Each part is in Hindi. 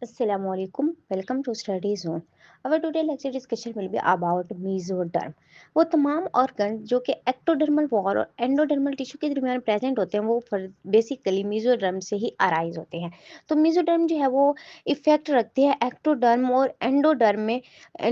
Assalamualaikum. Welcome to Study Zone. Our today lecture discussion will be about mesoderm. वो तमाम ऑर्गन जो कि एक्टोडर्मल वॉल और एंडोडर्मल टिश्यू के दरमियान प्रेजेंट होते हैं वो बेसिकली मेसोडर्म से ही अराइज होते हैं। तो मेसोडर्म जो है वो इफेक्ट रखते हैं एक्टोडर्म और एंडोडर्म में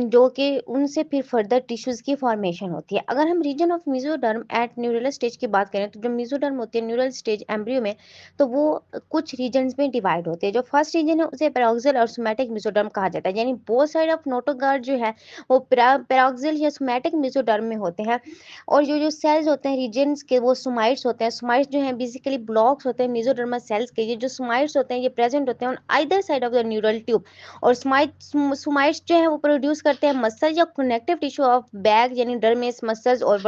जो कि उनसे फिर फर्दर टिश्यूज की फॉर्मेशन होती है। अगर हम region of mesoderm at neural stage की बात करें तो जो मेसोडर्म होते हैं न्यूरल स्टेज एम्ब्रियो में, तो वो कुछ रीजन्स में डिवाइड होते हैं। जो फर्स्ट रीजन है उसे पैराक्सियल और सोमैटिक मेसोडर्म कहा जाता है, यानी बोथ साइड ऑफ नोटोगार्ड जो है वो पैराक्सियल या सोमैटिक मेसोडर्म में होते हैं। और जो सेल्स होते हैं रीजन्स के वो सोमाइट्स होते हैं। सोमाइट्स जो हैं बेसिकली ब्लॉक्स होते हैं मेसोडर्मल सेल्स के। ये जो सोमाइट्स होते हैं ये प्रेजेंट होते हैं on either side of the neural tube. और सोमाइट्स जो है वो प्रोड्यूस करते हैं मसल या कनेक्टिव टिश्यू ऑफ बैक यानी डर्मिस मसल्स और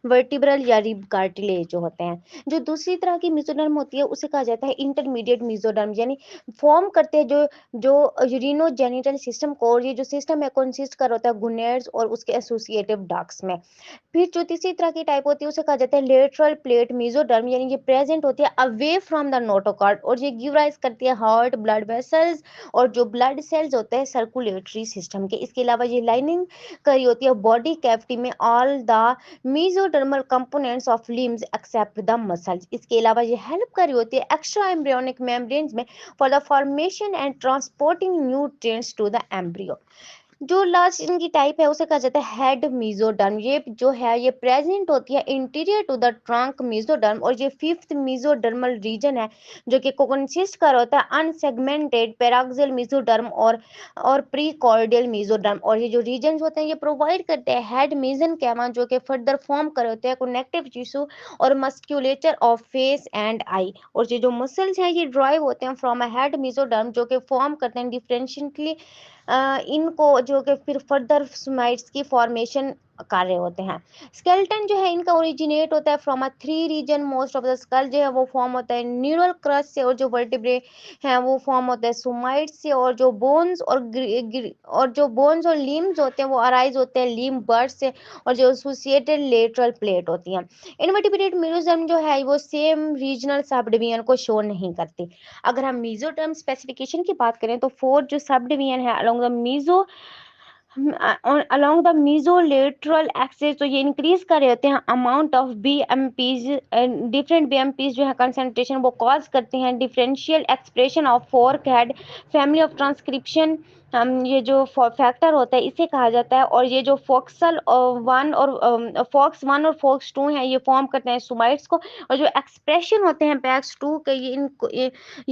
वर्टिब्रल या रिब कार्टिलेज जो होते हैं। जो दूसरी तरह की मेसोडर्म होती है उसे कहा जाता है इंटरमीडिएट मेसोडर्म, यानी फॉर्म करते हैं जो जो यूरिनोजेनिटल सिस्टम को। और ये जो सिस्टम है कंसिस्ट कर होता है गुनेड्स और उसके एसोसिएटिव डक्ट्स में। फिर जो तीसरी तरह की टाइप होती है उसे कहा जाता है लेटरल प्लेट मेसोडर्म, यानी ये प्रेजेंट होती है अवे फ्रॉम द नोटोकॉर्ड और ये गिव राइज करती है हार्ट ब्लड वेसल्स और जो ब्लड सेल्स होते हैं सर्कुलेटरी सिस्टम के। इसके अलावा ये लाइनिंग करी होती है बॉडी कैविटी में all the mesodermal components of limbs except the muscles। इसके अलावा ये हेल्प कर रही होती है एक्स्ट्रा एम्ब्रियोनिक मेम्ब्रेन्स में for the formation and transporting nutrients to the embryo. जो लास्ट इनकी टाइप है उसे कहा जाता है हेड मेसोडर्म। ये जो है ये प्रेजेंट होती है anterior to the trunk mesoderm. और ये फिफ्थ मेसोडर्मल रीजन है जो कि कंसिस्ट कर होता है अनसेगमेंटेड पैराक्सियल मेसोडर्म और प्रीकॉर्डियल मेसोडर्म। और ये जो रीजन होते हैं ये प्रोवाइड करते हैं हेड मेसेनकाइमा जो कि फर्दर फॉर्म कर होते हैं कनेक्टिव टिश्यू और मस्क्यूलेचर ऑफ फेस एंड आई। और ये जो मसल्स हैं ये ड्राइव होते हैं फ्रॉम अ हेड मेसोडर्म जो कि फॉर्म करते हैं डिफरेंशियली इनको जो कि फिर फर्दर सोमाइट्स की फॉर्मेशन कर रहे होते हैं। स्केलेटन जो है इनका ओरिजिनेट होता है from a three region. Most of the skull जो है वो फॉर्म होता है न्यूरल क्रस्ट से और जो वर्टिब्रे हैं वो फॉर्म होता है सोमाइट्स से। और जो बोन्स और लिम्स होते हैं वो अराइज होते हैं लिम्ब बर्ड्स से और जो एसोसिएटेड लेटरल प्लेट होती हैं। इनवर्टिब्रेट मेसोडर्म जो है वो सेम रीजनल सब डिवीजन को शो नहीं करती। अगर हम मेसोडर्म स्पेसिफिकेशन की बात करें तो फोर जो सब डिवीजन है along the mesolateral axis, तो ये इंक्रीज कर रहे होते हैं अमाउंट ऑफ बीएमपीज। डिफरेंट बीएमपीज जो है कंसंट्रेशन वो कॉज करते हैं differential expression of fork head family of transcription. ये जो फैक्टर होता है इसे कहा जाता है। और ये जो फोक्स वन और फोक्स टू है ये फॉर्म करते हैं सोमाइट्स को। और जो एक्सप्रेशन होते हैं पैक्स टू के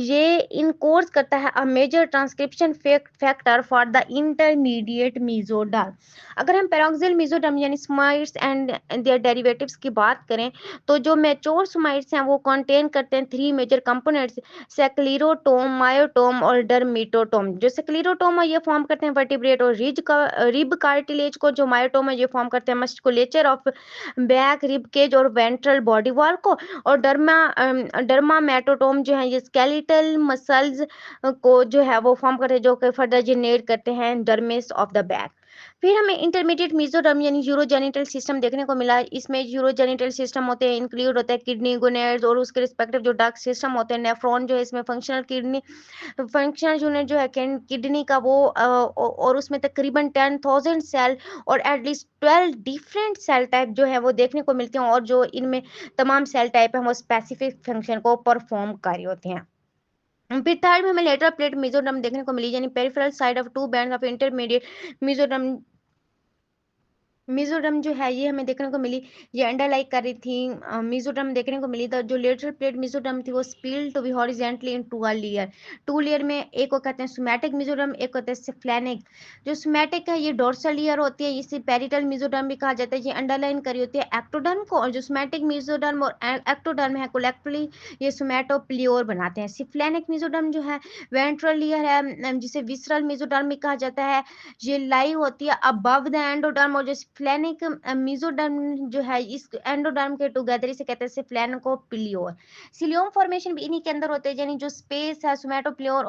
ये इनकोर्स करता है a major transcription factor for the intermediate mesoderm. अगर हम पैराक्सियल मेसोडर्म यानी सोमाइट्स एंड देयर डेरिवेटिव्स की बात करें तो जो मैच्योर सोमाइट्स हैं वो कंटेन करते हैं थ्री मेजर कंपोनेंट्स सेक्लेरोटोम मायोटोम और डर्मिटोटोम। जो सेक्लेरोटोम है ये फॉर्म करते हैं वर्टिब्रेट और रिब कार्टिलेज को। जो मायोटोम है ये फॉर्म करते हैं musculature of back rib cage और वेंट्रल बॉडी वॉल को। और डर्मामेटोटोम जो है ये स्केलेटल मसल्स को जो है वो फॉर्म करते हैं जो कि फर्दर जनरेट करते हैं डर्मिस ऑफ द बैक। फिर हमें इंटरमीडिएट मेसोडर्म यानी यूरोजेनिटल सिस्टम देखने को मिला। इसमें यूरोजेनिटल सिस्टम होते हैं इंक्लूड होता है किडनी गोनेड्स और उसके रिस्पेक्टिव जो डक्ट सिस्टम होते हैं नेफ्रॉन जो है इसमें फंक्शनल यूनिट जो है किडनी का वो और उसमें तकरीबन 10,000 सेल और एटलीस्ट 12 डिफरेंट सेल टाइप जो है वो देखने को मिलते हैं। और जो इनमें तमाम सेल टाइप है वो स्पेसिफिक फंक्शन को परफॉर्म कर रहे होते हैं। फिर थर्ड में हमें लेटरल प्लेट मेसोडर्म देखने को मिली, यानी peripheral side of two bands of intermediate mesoderm. Mesoderm जो है ये हमें देखने को मिली, ये अंडर लाइक कर रही थी। मिजोरम देखने को मिली तो जो लेटरल प्लेट मिजोरम थी वो split to be horizontally into layer में। एक को कहते हैं सोमैटिक मिजोरम, एक होता है सिफ्लेनिक। जो सोमैटिक है ये डोर्सल लेयर होती है, इसे पेरिटल मिजोरम भी कहा जाता है। ये अंडरलाइन करी होती है एक्टोडर्म को। और जो सोमैटिक मिजोडर्म और एक्टोडर्म है कोलेक्टिवली ये सोमैटोप्लियोर बनाते हैं। सिफ्लेनिक मिजोडर्म जो है वेंट्रल लेयर है जिसे विसरल मिजोडर्म भी कहा जाता है। ये लाई होती है अबव द एंडोडर्म। और जो स्फ्लेनिक मेसोडर्म जो है इस एंडोडर्म के टुगेदर इसे कहते हैं सिफ्लेनिकोप्लियोर। सिलियोम फॉर्मेशन भी इन्हीं के अंदर होते हैं, यानी जो स्पेस है सोमैटोप्लियोर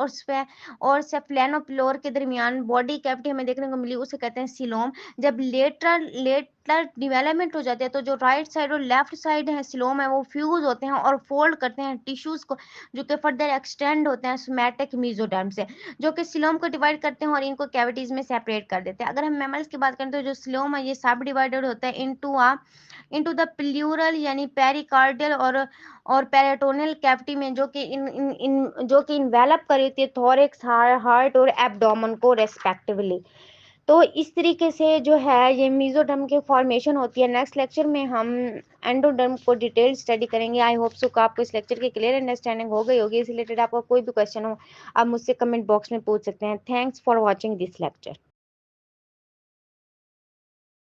और सेफ्लेनोप्लियोर के दरमियान बॉडी कैविटी हमें देखने को मिली उसे कहते हैं सिलोम। जब डेवलपमेंट हो जाती है, तो जो राइट साइड और लेफ्ट साइड है सिलोम है वो फ्यूज होते हैं और फोल्ड करते हैं टिश्यूज को, जो कि फर्दर एक्सटेंड होते हैं सोमैटिक मीजोडर्म से, जो कि सिलोम को डिवाइड करते हैं और इनको कैविटीज में सेपरेट कर देते हैं। अगर हम मैमल्स की बात करें तो जो सिलोम है ये सब डिवाइडेड होता है इनटू द प्लूरल यानी पेरिकार्डियल और पेरिटोनियल कैविटी में, जो कि इन जो कि इन्वेलप कर होती है थोरैक्स, हार्ट और एब्डोमेन को रेस्पेक्टिवली। तो इस तरीके से जो है ये मेसोडर्म की फॉर्मेशन होती है। नेक्स्ट लेक्चर में हम एंडोडर्म को डिटेल स्टडी करेंगे। आई होप सो आपको इस लेक्चर की क्लियर अंडरस्टैंडिंग हो गई होगी। इस रिलेटेड आपका कोई भी क्वेश्चन हो आप मुझसे कमेंट बॉक्स में पूछ सकते हैं। Thanks for watching this lecture.